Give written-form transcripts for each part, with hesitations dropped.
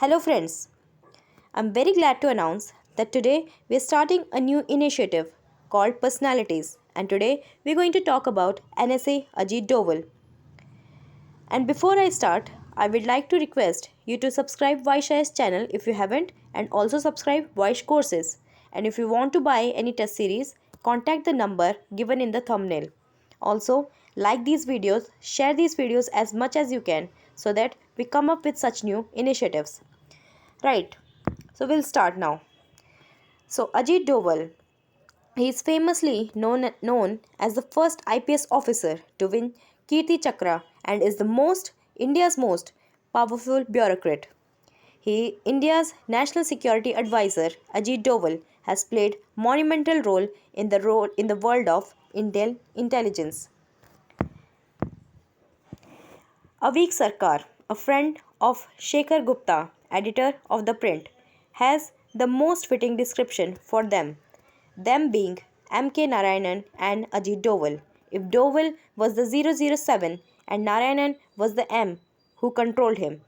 Hello friends, I'm very glad to announce that today we are starting a new initiative called Personalities, and today we're going to talk about NSA Ajit Doval. And before I start, I would like to request you to subscribe Vysh's channel if you haven't, and also subscribe Vysh courses. And if you want to buy any test series, contact the number given in the thumbnail. Also, like these videos, share these videos as much as you can so that we come up with such new initiatives. Right, so we'll start now. So, Ajit Doval, he is famously known as the first IPS officer to win Kirti Chakra and is the India's most powerful bureaucrat. India's National Security Advisor, Ajit Doval, has played monumental role in the world of intelligence. Avik Sarkar, a friend of Shekhar Gupta, editor of The Print, has the most fitting description for them being M.K. Narayanan and Ajit Doval. If Doval was the 007 and Narayanan was the M who controlled him,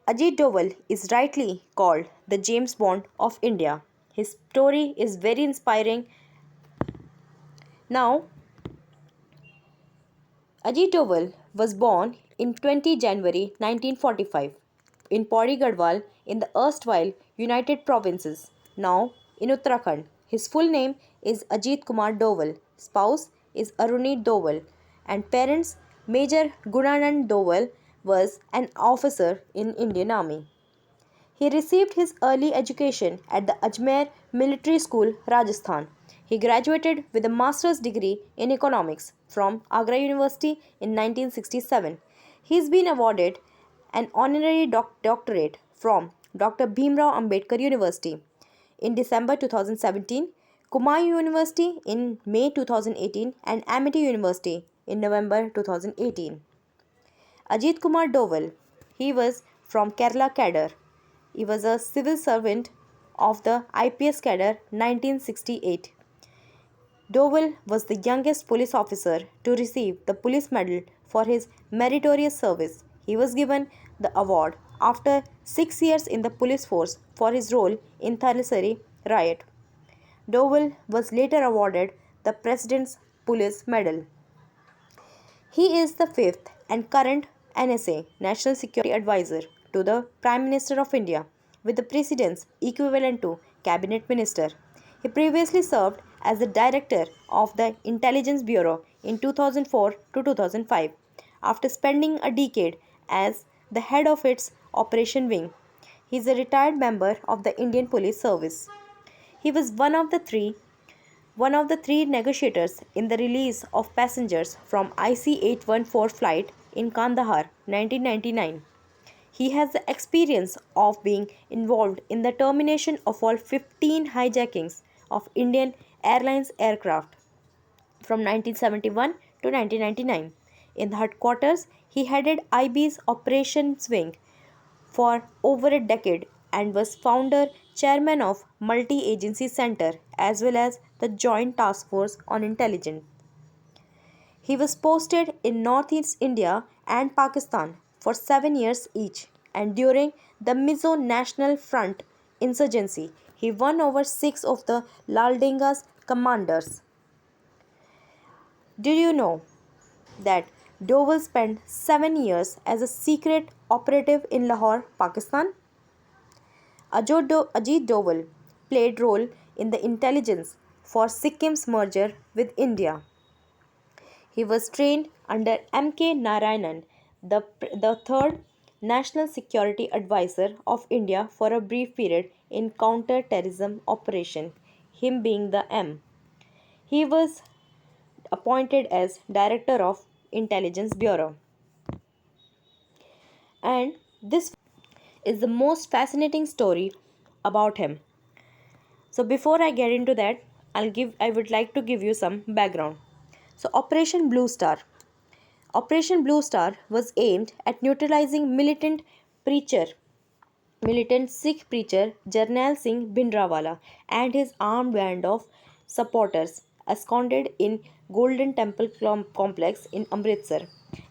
Ajit Doval is rightly called the James Bond of India. His story is very inspiring. Now, Ajit Doval was born in 20 January 1945 in Pauri Garhwal in the erstwhile United Provinces, now in Uttarakhand. His full name is Ajit Kumar Doval, spouse is Aruni Doval, and parents Major Gunanand Doval was an officer in Indian Army. He received his early education at the Ajmer Military School, Rajasthan. He graduated with a master's degree in economics from Agra University in 1967. He has been awarded an honorary doctorate from Dr. Bhimrao Ambedkar University in December 2017, Kumayu University in May 2018, and Amity University in November 2018. Ajit Kumar Doval, he was from Kerala cadre. He was a civil servant of the IPS cadre 1968. Doval was the youngest police officer to receive the Police Medal for his meritorious service. He was given the award after 6 years in the police force for his role in Thalassery riot. Doval was later awarded the President's Police Medal. He is the fifth and current NSA National Security Advisor to the Prime Minister of India, with the precedence equivalent to Cabinet Minister. He previously served as the Director of the Intelligence Bureau in 2004 to 2005, after spending a decade as the head of its Operation Wing. He is a retired member of the Indian Police Service. He was one of the three negotiators in the release of passengers from IC-814 flight in Kandahar 1999. He has the experience of being involved in the termination of all 15 hijackings of Indian Airlines aircraft from 1971 to 1999. In the headquarters, he headed IB's Operations Wing for over a decade and was founder chairman of Multi-Agency Center as well as the Joint Task Force on Intelligence. He was posted in Northeast India and Pakistan for 7 years each, and during the Mizo National Front insurgency, he won over 6 of the Laldenga's commanders. Did you know that Doval spent 7 years as a secret operative in Lahore, Pakistan? Ajit Doval played role in the intelligence for Sikkim's merger with India. He was trained under M.K. Narayanan, the third National Security Advisor of India for a brief period in counter-terrorism operation, him being the M. He was appointed as Director of Intelligence Bureau. And this is the most fascinating story about him. So before I get into that, I would like to give you some background. So Operation Blue Star was aimed at neutralizing militant Sikh preacher Jarnail Singh Bhindranwala and his armed band of supporters absconded in Golden Temple complex in Amritsar.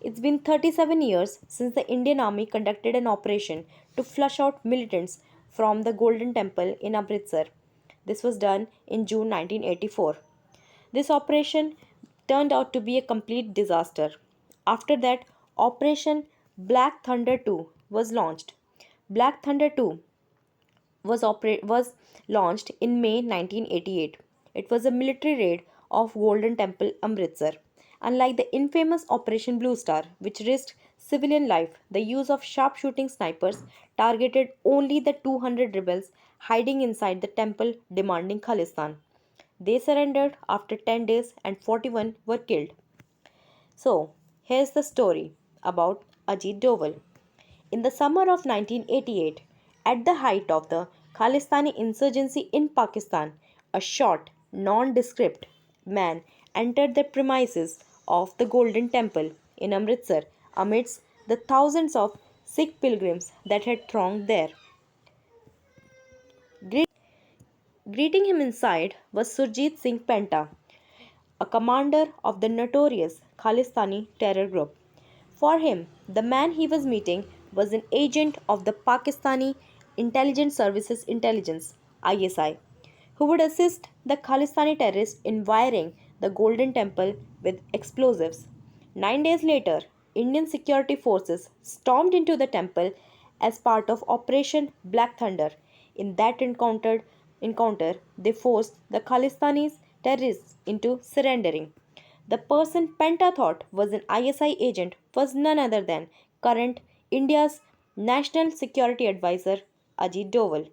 It's been 37 years since the Indian Army conducted an operation to flush out militants from the Golden Temple in Amritsar. This was done in June 1984. This operation turned out to be a complete disaster. After that, Operation Black Thunder 2 was launched. Black Thunder 2 was launched in May 1988. It was a military raid of Golden Temple, Amritsar. Unlike the infamous Operation Blue Star, which risked civilian life, the use of sharpshooting snipers targeted only the 200 rebels hiding inside the temple demanding Khalistan. They surrendered after 10 days and 41 were killed. So, here's the story about Ajit Doval. In the summer of 1988, at the height of the Khalistani insurgency in Pakistan, a short, nondescript man entered the premises of the Golden Temple in Amritsar amidst the thousands of Sikh pilgrims that had thronged there. Greeting him inside was Surjit Singh Penta, a commander of the notorious Khalistani terror group. For him, the man he was meeting was an agent of the Pakistani Intelligence Services Intelligence (ISI), who would assist the Khalistani terrorists in wiring the Golden Temple with explosives. 9 days later, Indian security forces stormed into the temple as part of Operation Black Thunder. In that encounter, they forced the Khalistani terrorists into surrendering. The person Penta thought was an ISI agent was none other than current India's National Security Advisor Ajit Doval.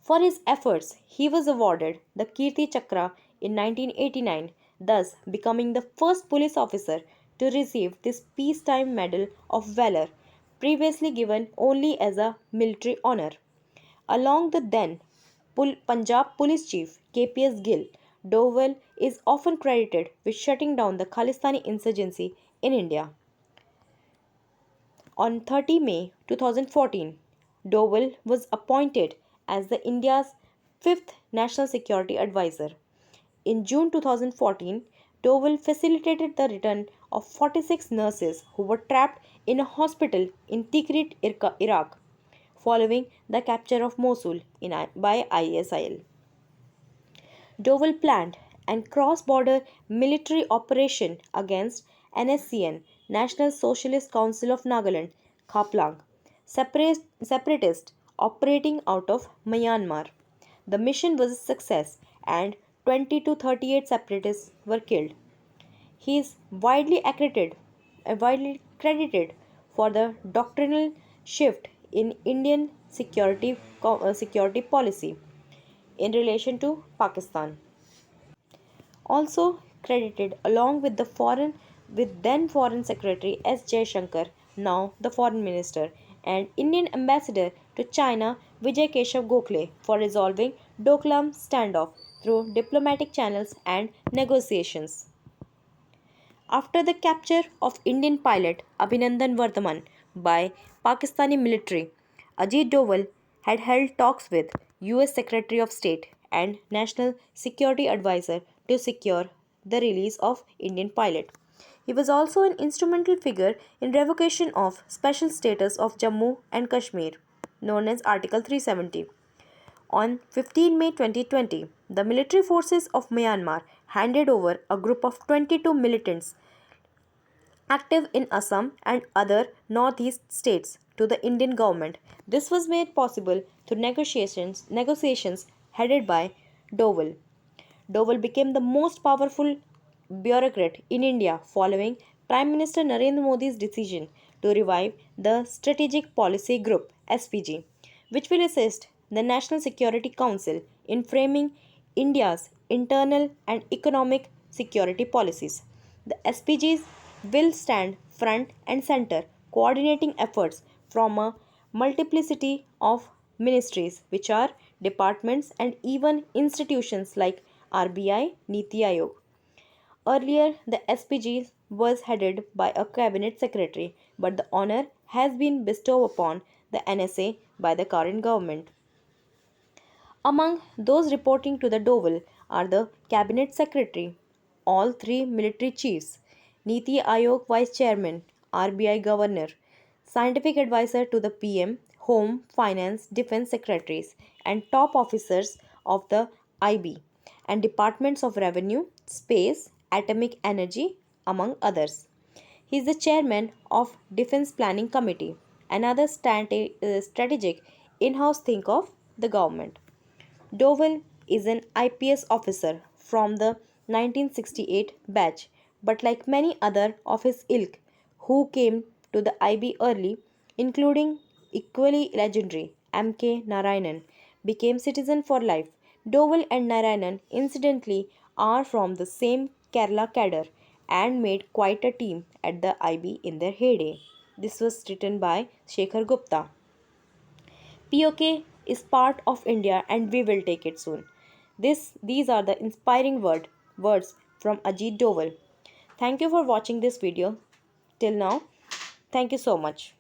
For his efforts, he was awarded the Kirti Chakra in 1989, thus becoming the first police officer to receive this peacetime medal of valor, previously given only as a military honor. Along the then Punjab Police Chief KPS Gill, Doval is often credited with shutting down the Khalistani insurgency in India. On 30 May 2014, Doval was appointed as the India's fifth National Security Advisor. In June 2014, Doval facilitated the return of 46 nurses who were trapped in a hospital in Tikrit, Iraq, following the capture of Mosul by ISIL. Doval planned and cross-border military operation against NSCN, National Socialist Council of Nagaland, Khaplang, separatist operating out of Myanmar. The mission was a success and 20 to 38 separatists were killed. He is widely credited for the doctrinal shift in Indian security policy in relation to Pakistan. Also credited along with then Foreign Secretary S. Jaishankar, now the Foreign Minister, and Indian Ambassador to China Vijay Keshav Gokhale for resolving Doklam standoff through diplomatic channels and negotiations. After the capture of Indian pilot Abhinandan Vardhaman by Pakistani military, Ajit Doval had held talks with US Secretary of State and National Security Advisor to secure the release of Indian pilot. He was also an instrumental figure in revocation of special status of Jammu and Kashmir, known as Article 370. On 15 May 2020, the military forces of Myanmar handed over a group of 22 militants active in Assam and other northeast states to the Indian government. This was made possible through negotiations headed by Doval. Doval became the most powerful bureaucrat in India following Prime Minister Narendra Modi's decision to revive the Strategic Policy Group (SPG), which will assist the National Security Council in framing India's internal and economic security policies. The SPGs will stand front and center, coordinating efforts from a multiplicity of ministries, which are departments and even institutions like RBI, Niti Aayog. Earlier, the SPG was headed by a cabinet secretary, but the honor has been bestowed upon the NSA by the current government. Among those reporting to the Doval are the Cabinet Secretary, all three military chiefs, Niti Aayog Vice Chairman, RBI Governor, scientific advisor to the PM, Home, Finance, Defense Secretaries, and top officers of the IB, and departments of Revenue, Space, Atomic Energy, among others. He is the chairman of Defense Planning Committee, another strategic in-house think of the government. Doval is an IPS officer from the 1968 batch, but like many other of his ilk who came to the IB early, including equally legendary M.K. Narayanan, became citizen for life. Doval and Narayanan, incidentally, are from the same Kerala cadre and made quite a team at the IB in their heyday. This was written by Shekhar Gupta. POK is part of India and we will take it soon. These are the inspiring words from Ajit Doval. Thank you for watching this video. Till now, thank you so much.